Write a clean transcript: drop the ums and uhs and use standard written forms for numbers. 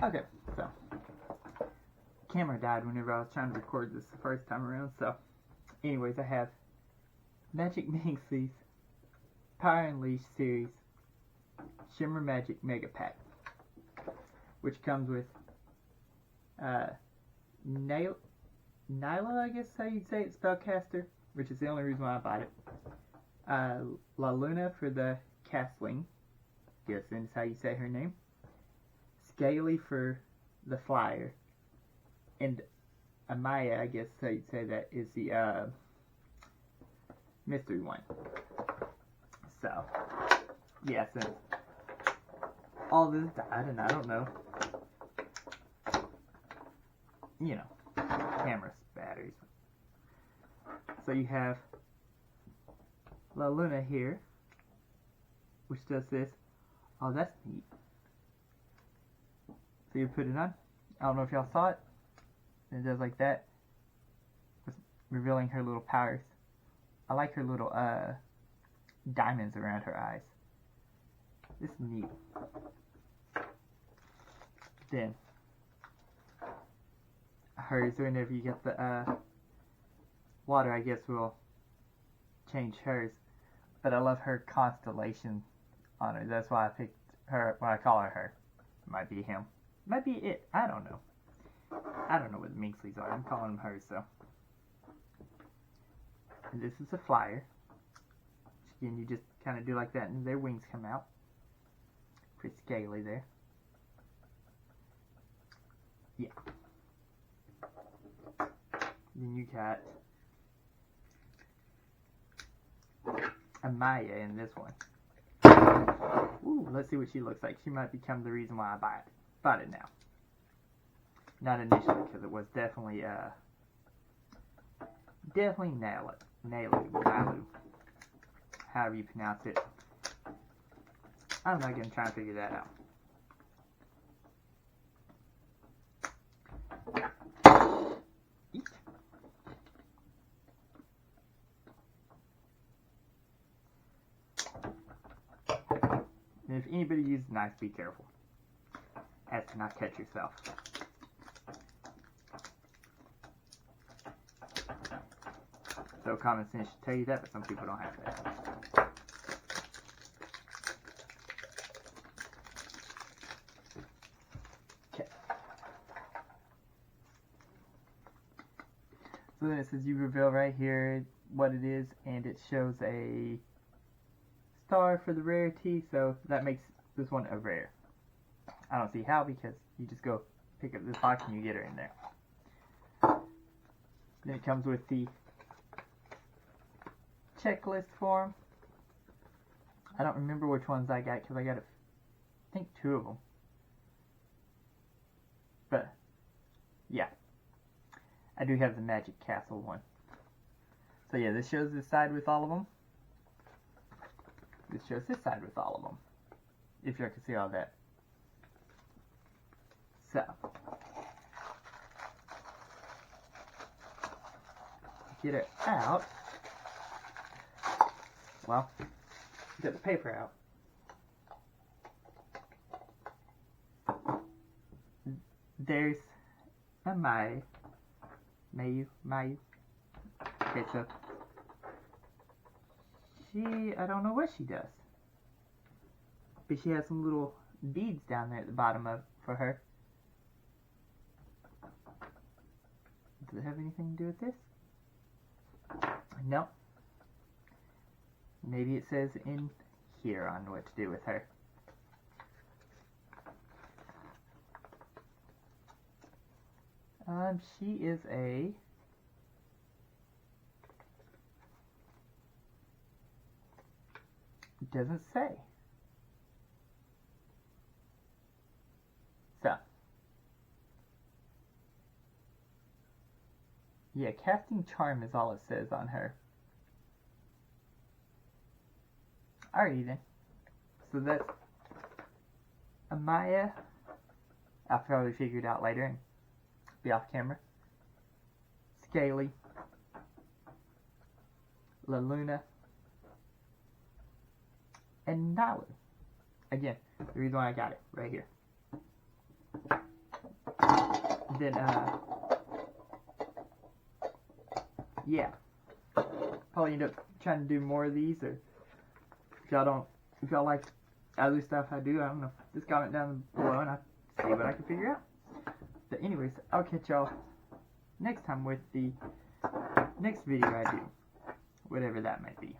Okay, so camera died whenever I was trying to record this the first time around. So, anyways, I have Magic Mixlings Power Unleashed Series Shimmer Magic Mega Pack, which comes with Nyla, I guess how you'd say it, Spellcaster, which is the only reason why I bought it. La Luna for the Castling, guess that's how you say her name. Scaly for the Flyer, and Amaya, I guess how you'd say that, is the mystery one. So, yeah, since all this died, and I don't know, you know, camera batteries. So you have La Luna here, which does this. Oh, that's neat. So you put it on. I don't know if y'all saw it. And it does like that, revealing her little powers. I like her little diamonds around her eyes. This is neat. Then hers, whenever you get the water, I guess will change hers. But I love her constellation on her. That's why I picked her. Why I call her her. Might be him. Might be it. I don't know. I don't know what the Mixlings are. I'm calling them hers, so. And this is a flyer. Again, you just kind of do like that, and their wings come out. Pretty scaly there. Yeah. Then you got Amaya in this one. Ooh, let's see what she looks like. She might become the reason why I bought it now. Not initially, because it was definitely Nyla. However you pronounce it. I'm not gonna try and figure that out. Eat. And if anybody uses knives, be careful, as to not cut yourself. So common sense should tell you that, but some people don't have that. Okay. So then it says you reveal right here what it is, and it shows a star for the rarity, so that makes this one a rare. I don't see how, because you just go pick up this box and you get her in there. Then it comes with the checklist form. I don't remember which ones I got, because I got, I think, 2 of them. But, yeah. I do have the Magic Castle one. So yeah, this shows this side with all of them. This shows this side with all of them. If you can see all that. So. Get it out. Well, get the paper out. There's a Mayu. Okay, so I don't know what she does, but she has some little beads down there at the bottom for her. Does it have anything to do with this? No. Maybe it says in here on what to do with her. She is a it doesn't say. So yeah, casting charm is all it says on her. Alrighty then. So that's Amaya. I'll probably figure it out later and be off camera. Scaly. La Luna. And Nyla. Again, the reason why I got it, right here. then, yeah. Probably end up trying to do more of these, or if y'all like other stuff I do, I don't know, just comment down below and I'll see what I can figure out. But anyways, I'll catch y'all next time with the next video I do, whatever that might be.